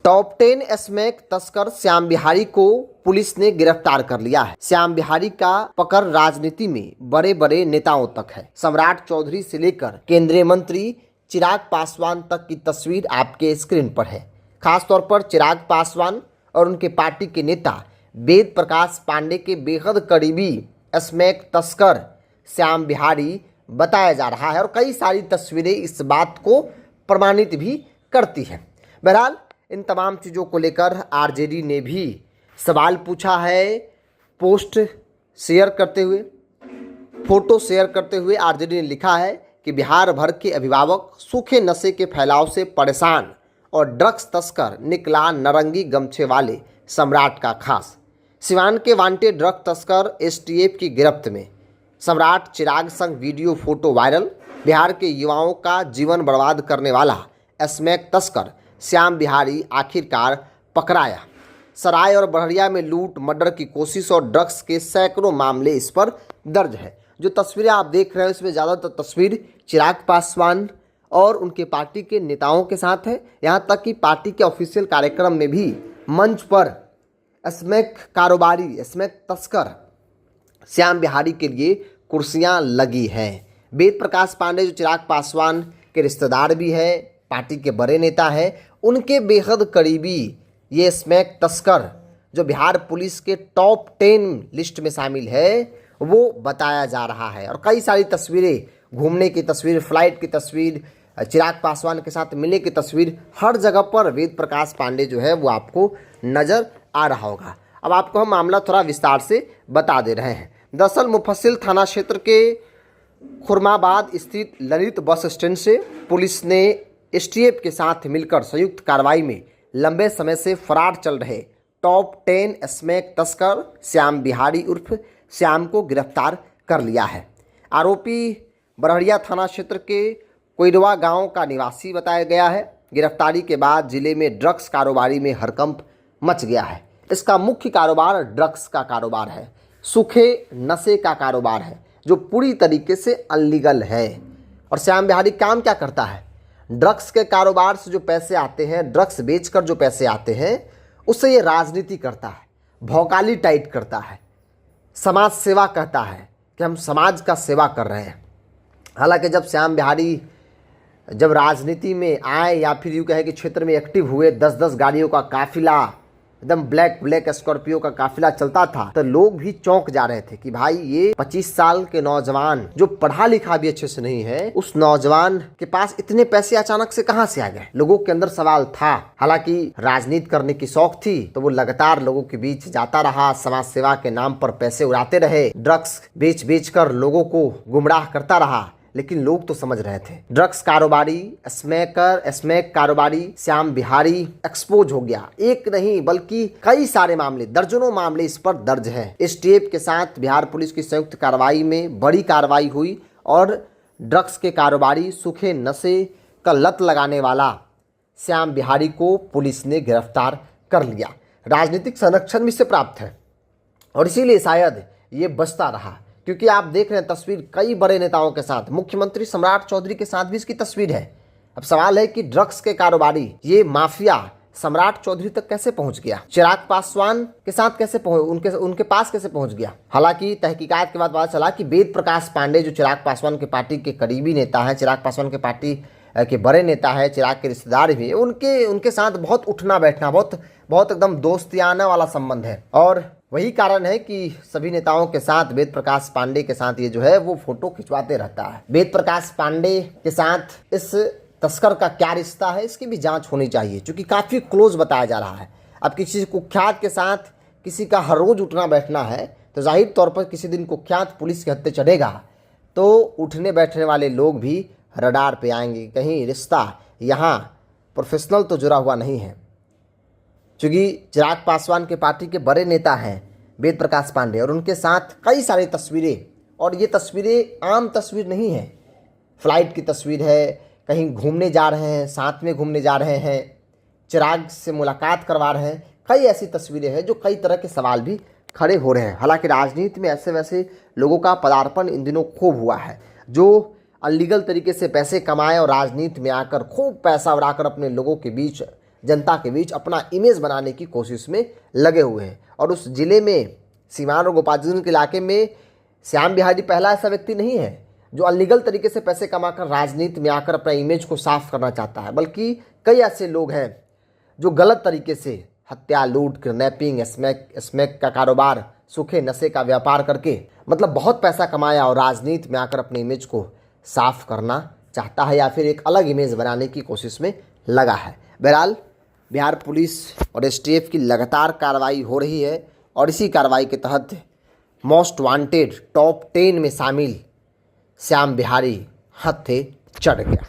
Top 10 smack तस्कर श्याम बिहारी को police ने गिरफ्तार कर लिया है। श्याम बिहारी का पकड़ राजनीति में बड़े बड़े नेताओं तक है। सम्राट चौधरी से लेकर केंद्रीय मंत्री चिराग पासवान तक की तस्वीर आपके स्क्रीन पर है। खासतौर पर चिराग पासवान और उनके पार्टी के नेता वेद प्रकाश पांडे के बेहद करीबी स्मैक तस्कर श्याम बिहारी बताया जा रहा है और कई सारी तस्वीरें इस बात को प्रमाणित भी करती है। बहरहाल इन तमाम चीज़ों को लेकर आरजेडी ने भी सवाल पूछा है। पोस्ट शेयर करते हुए, फोटो शेयर करते हुए आरजेडी ने लिखा है कि बिहार भर के अभिभावक सूखे नशे के फैलाव से परेशान और ड्रग्स तस्कर निकला नारंगी गमछे वाले सम्राट का खास। सिवान के वांटेड ड्रग तस्कर एसटीएफ की गिरफ्त में। सम्राट चिराग संग वीडियो फोटो वायरल। बिहार के युवाओं का जीवन बर्बाद करने वाला स्मैक तस्कर श्याम बिहारी आखिरकार पकड़ाया। सराय और बड़हरिया में लूट, मर्डर की कोशिश और ड्रग्स के सैकड़ों मामले इस पर दर्ज है। जो तस्वीरें आप देख रहे हैं इसमें ज़्यादातर तस्वीर चिराग पासवान और उनके पार्टी के नेताओं के साथ है। यहाँ तक कि पार्टी के ऑफिशियल कार्यक्रम में भी मंच पर स्मैक कारोबारी, स्मैक तस्कर श्याम बिहारी के लिए कुर्सियां लगी हैं। वेद प्रकाश पांडे जो चिराग पासवान के रिश्तेदार भी है, पार्टी के बड़े नेता हैं, उनके बेहद करीबी ये स्मैक तस्कर जो बिहार पुलिस के टॉप 10 लिस्ट में शामिल है वो बताया जा रहा है। और कई सारी तस्वीरें, घूमने की तस्वीर, फ्लाइट की तस्वीर, चिराग पासवान के साथ मिलने की तस्वीर, हर जगह पर वेद प्रकाश पांडे जो है वो आपको नज़र आ रहा होगा। अब आपको हम मामला थोड़ा विस्तार से बता दे रहे हैं। दरअसल मुफस्सिल थाना क्षेत्र के खुरमाबाद स्थित ललित बस स्टैंड से पुलिस ने एसटीएफ के साथ मिलकर संयुक्त कार्रवाई में लंबे समय से फरार चल रहे टॉप 10 स्मैक तस्कर श्याम बिहारी उर्फ श्याम को गिरफ्तार कर लिया है। आरोपी बड़हरिया थाना क्षेत्र के कोइरवा गांव का निवासी बताया गया है। गिरफ्तारी के बाद जिले में ड्रग्स कारोबारी में हड़कंप मच गया है। इसका मुख्य कारोबार ड्रग्स का कारोबार है, सूखे नशे का कारोबार है जो पूरी तरीके से अनलीगल है। और श्याम बिहारी काम क्या करता है? ड्रग्स के कारोबार से जो पैसे आते हैं, ड्रग्स बेचकर जो पैसे आते हैं, उससे ये राजनीति करता है, भौकाली टाइट करता है, समाज सेवा कहता है कि हम समाज का सेवा कर रहे हैं। हालांकि जब श्याम बिहारी जब राजनीति में आए या फिर यूँ कहे कि क्षेत्र में एक्टिव हुए, 10-10 गाड़ियों का काफिला, एकदम ब्लैक स्कॉर्पियो का काफिला चलता था, तो लोग भी चौंक जा रहे थे कि भाई ये 25 साल के नौजवान जो पढ़ा लिखा भी अच्छे से नहीं है, उस नौजवान के पास इतने पैसे अचानक से कहां से आ गए। लोगों के अंदर सवाल था। हालांकि राजनीति करने की शौक थी तो वो लगातार लोगों के बीच जाता रहा, समाज सेवा के नाम पर पैसे उड़ाते रहे, ड्रग्स बेच कर लोगों को गुमराह करता रहा। लेकिन लोग तो समझ रहे थे। ड्रग्स कारोबारी, स्मैक कारोबारी श्याम बिहारी एक्सपोज हो गया। एक नहीं बल्कि कई सारे मामले, दर्जनों मामले इस पर दर्ज है। एसटीएफ के साथ बिहार पुलिस की संयुक्त कार्रवाई में बड़ी कार्रवाई हुई और ड्रग्स के कारोबारी, सूखे नशे का लत लगाने वाला श्याम बिहारी को पुलिस ने गिरफ्तार कर लिया। राजनीतिक संरक्षण भी इससे प्राप्त है और इसीलिए शायद ये बचता रहा। क्योंकि आप देख रहे हैं तस्वीर कई बड़े नेताओं के साथ, मुख्यमंत्री सम्राट चौधरी के साथ भी इसकी तस्वीर है। अब सवाल है कि ड्रग्स के कारोबारी, ये माफिया सम्राट चौधरी तक कैसे पहुंच गया, चिराग पासवान के साथ कैसे उनके पास कैसे पहुंच गया। हालांकि तहकीकात के बाद पता चला कि वेद प्रकाश पांडे जो चिराग पासवान के पार्टी के करीबी नेता है, चिराग पासवान के पार्टी के बड़े नेता है, चिराग के रिश्तेदार भी, उनके साथ बहुत उठना बैठना, बहुत एकदम दोस्तियाना वाला संबंध है। और वही कारण है कि सभी नेताओं के साथ वेद प्रकाश पांडे के साथ ये जो है वो फोटो खिंचवाते रहता है। वेद प्रकाश पांडे के साथ इस तस्कर का क्या रिश्ता है, इसकी भी जांच होनी चाहिए, क्योंकि काफ़ी क्लोज बताया जा रहा है। अब किसी कुख्यात के साथ किसी का हर रोज उठना बैठना है तो जाहिर तौर पर किसी दिन कुख्यात पुलिस के हत्थे चढ़ेगा तो उठने बैठने वाले लोग भी रडार पे आएंगे। कहीं रिश्ता यहाँ प्रोफेशनल तो जुड़ा हुआ नहीं है। क्योंकि चिराग पासवान के पार्टी के बड़े नेता हैं वेद प्रकाश पांडे और उनके साथ कई सारी तस्वीरें, और ये तस्वीरें आम तस्वीर नहीं है। फ्लाइट की तस्वीर है, कहीं घूमने जा रहे हैं, साथ में घूमने जा रहे हैं, चिराग से मुलाकात करवा रहे हैं। कई ऐसी तस्वीरें हैं जो कई तरह के सवाल भी खड़े हो रहे हैं। हालांकि राजनीति में ऐसे वैसे लोगों का पदार्पण इन दिनों खूब हुआ है जो अनलीगल तरीके से पैसे कमाए और राजनीति में आकर खूब पैसा उड़ाकर अपने लोगों के बीच जनता के बीच अपना इमेज बनाने की कोशिश में लगे हुए हैं। और उस जिले में सीवान और गोपालगंज के इलाके में श्याम बिहारी पहला ऐसा व्यक्ति नहीं है जो अनलीगल तरीके से पैसे कमाकर राजनीति में आकर अपना इमेज को साफ करना चाहता है, बल्कि कई ऐसे लोग हैं जो गलत तरीके से हत्या, लूट, किडनैपिंग, स्मैक का कारोबार, सूखे नशे का व्यापार करके मतलब बहुत पैसा कमाया और राजनीति में आकर अपने इमेज को साफ करना चाहता है या फिर एक अलग इमेज बनाने की कोशिश में लगा है। बहरहाल बिहार पुलिस और एसटीएफ की लगातार कार्रवाई हो रही है और इसी कार्रवाई के तहत मोस्ट वांटेड टॉप 10 में शामिल श्याम बिहारी हत्थे चढ़ गया।